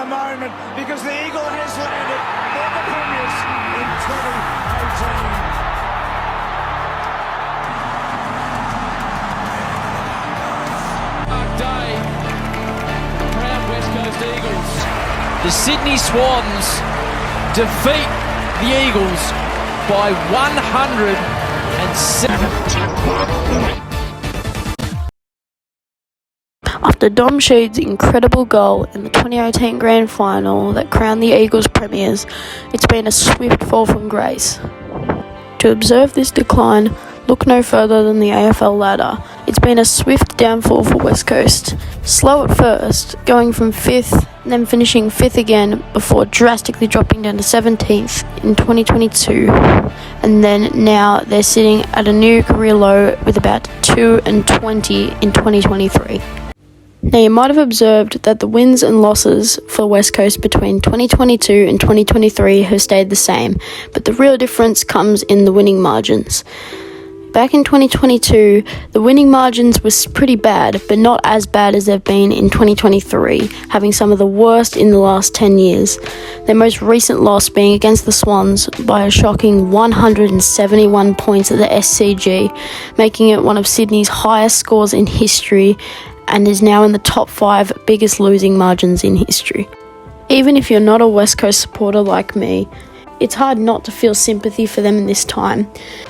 moment because the Eagle has landed for the Premiers in 2018. Day, proud West Coast Eagles. The Sydney Swans defeat the Eagles by 107. After Dom Sheed's incredible goal in the 2018 Grand Final that crowned the Eagles premiers, it's been a swift fall from grace. To observe this decline, look no further than the AFL ladder. It's been a swift downfall for West Coast. Slow at first, going from 5th, then finishing 5th again before drastically dropping down to 17th in 2022. And then now they're sitting at a new career low with about 2-20 in 2023. Now, you might have observed that the wins and losses for West Coast between 2022 and 2023 have stayed the same, but the real difference comes in the winning margins. Back in 2022, the winning margins were pretty bad, but not as bad as they've been in 2023, having some of the worst in the last 10 years. Their most recent loss being against the Swans by a shocking 171 points at the SCG, making it one of Sydney's highest scores in history, and is now in the top 5 biggest losing margins in history. Even if you're not a West Coast supporter like me, it's hard not to feel sympathy for them in this time,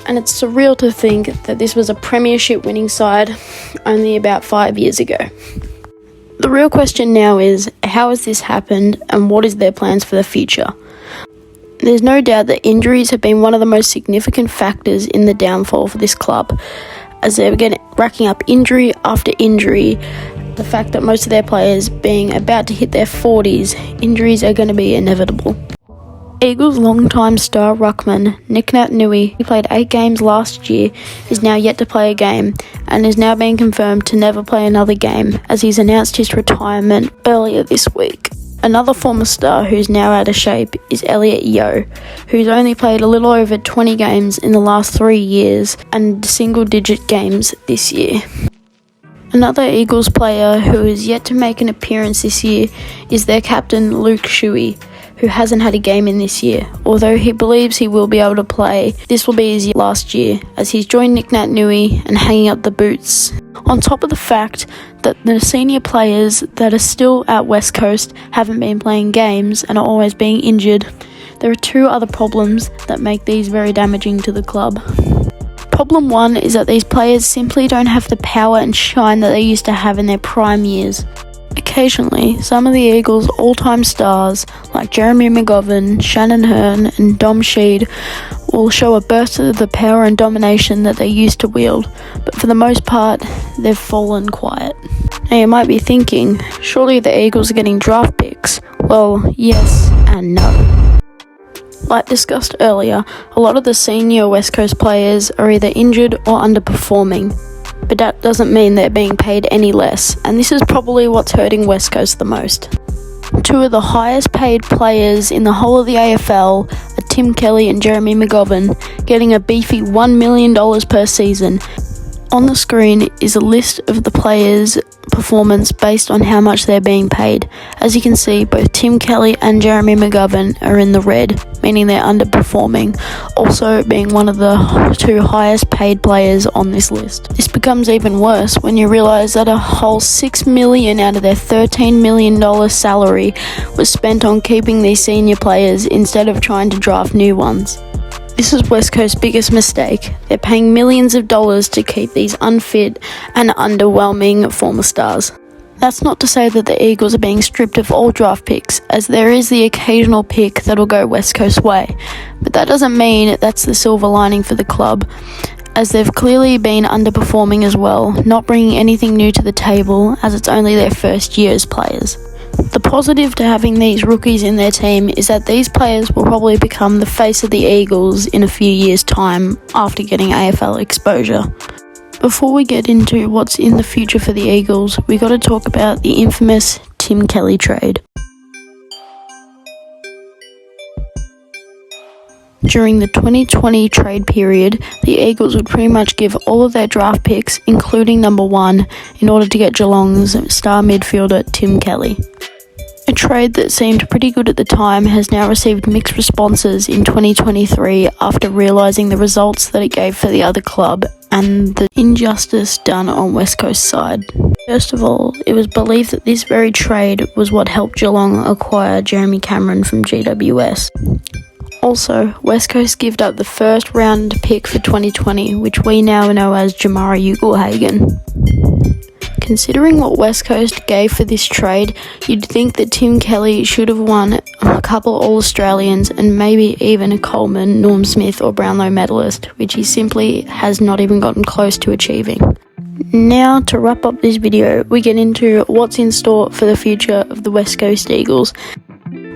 and it's surreal to think that this was a premiership winning side only about 5 years ago. The real question now is, how has this happened and what is their plans for the future? There's no doubt that injuries have been one of the most significant factors in the downfall for this club, as they're racking up injury after injury. The fact that most of their players being about to hit their 40s, injuries are going to be inevitable. Eagles' long-time star ruckman, Nic Naitanui, who played 8 games last year, is now yet to play a game, and is now being confirmed to never play another game, as he's announced his retirement earlier this week. Another former star who's now out of shape is Elliot Yeo, who's only played a little over 20 games in the last 3 years and single-digit games this year. Another Eagles player who is yet to make an appearance this year is their captain Luke Shuey, who hasn't had a game in this year. Although he believes he will be able to play, this will be his last year, as he's joined Nic Naitanui and hanging up the boots. On top of the fact that the senior players that are still at West Coast haven't been playing games and are always being injured, there are 2 other problems that make these very damaging to the club. Problem 1 is that these players simply don't have the power and shine that they used to have in their prime years. Occasionally, some of the Eagles' all-time stars, like Jeremy McGovern, Shannon Hurn and Dom Sheed, will show a burst of the power and domination that they used to wield, but for the most part, they've fallen quiet. Now you might be thinking, surely the Eagles are getting draft picks? Well, yes and no. Like discussed earlier, a lot of the senior West Coast players are either injured or underperforming, but that doesn't mean they're being paid any less, and this is probably what's hurting West Coast the most. 2 of the highest paid players in the whole of the AFL are Tim Kelly and Jeremy McGovern, getting a beefy $1 million per season. On the screen is a list of the players' performance based on how much they're being paid. As you can see, both Tim Kelly and Jeremy McGovern are in the red, meaning they're underperforming, also being one of the 2 highest paid players on this list. This becomes even worse when you realise that a whole $6 million out of their $13 million salary was spent on keeping these senior players instead of trying to draft new ones. This is West Coast's biggest mistake. They're paying millions of dollars to keep these unfit and underwhelming former stars. That's not to say that the Eagles are being stripped of all draft picks, as there is the occasional pick that'll go West Coast way. But that doesn't mean that's the silver lining for the club, as they've clearly been underperforming as well, not bringing anything new to the table, as it's only their first year as players. The positive to having these rookies in their team is that these players will probably become the face of the Eagles in a few years' time after getting AFL exposure. Before we get into what's in the future for the Eagles, we got to talk about the infamous Tim Kelly trade. During the 2020 trade period, the Eagles would pretty much give all of their draft picks, including number 1, in order to get Geelong's star midfielder Tim Kelly. A trade that seemed pretty good at the time has now received mixed responses in 2023 after realising the results that it gave for the other club and the injustice done on West Coast's side. First of all, it was believed that this very trade was what helped Geelong acquire Jeremy Cameron from GWS. Also, West Coast gave up the first round pick for 2020, which we now know as Jamarra Ugle-Hagan. Considering what West Coast gave for this trade, you'd think that Tim Kelly should have won a couple All-Australians and maybe even a Coleman, Norm Smith or Brownlow medalist, which he simply has not even gotten close to achieving. Now, to wrap up this video, we get into what's in store for the future of the West Coast Eagles.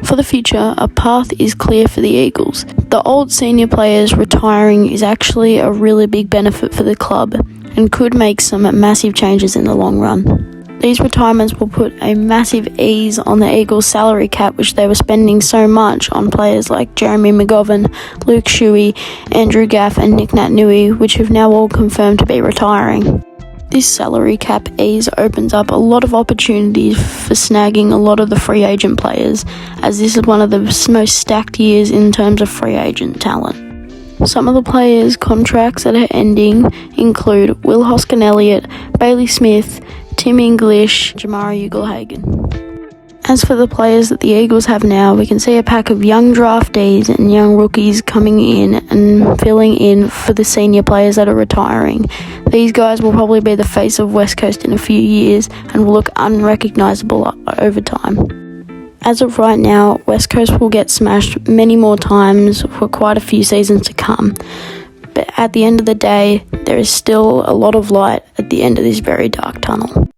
For the future, a path is clear for the Eagles. The old senior players retiring is actually a really big benefit for the club and could make some massive changes in the long run. These retirements will put a massive ease on the Eagles' salary cap, which they were spending so much on players like Jeremy McGovern, Luke Shuey, Andrew Gaff and Nick Naitanui, which have now all confirmed to be retiring. This salary cap ease opens up a lot of opportunities for snagging a lot of the free agent players, as this is one of the most stacked years in terms of free agent talent. Some of the players' contracts that are ending include Will Hoskin-Elliott, Bailey Smith, Tim English, Jamarra Ugle-Hagan. As for the players that the Eagles have now, we can see a pack of young draftees and young rookies coming in and filling in for the senior players that are retiring. These guys will probably be the face of West Coast in a few years and will look unrecognisable over time. As of right now, West Coast will get smashed many more times for quite a few seasons to come. But at the end of the day, there is still a lot of light at the end of this very dark tunnel.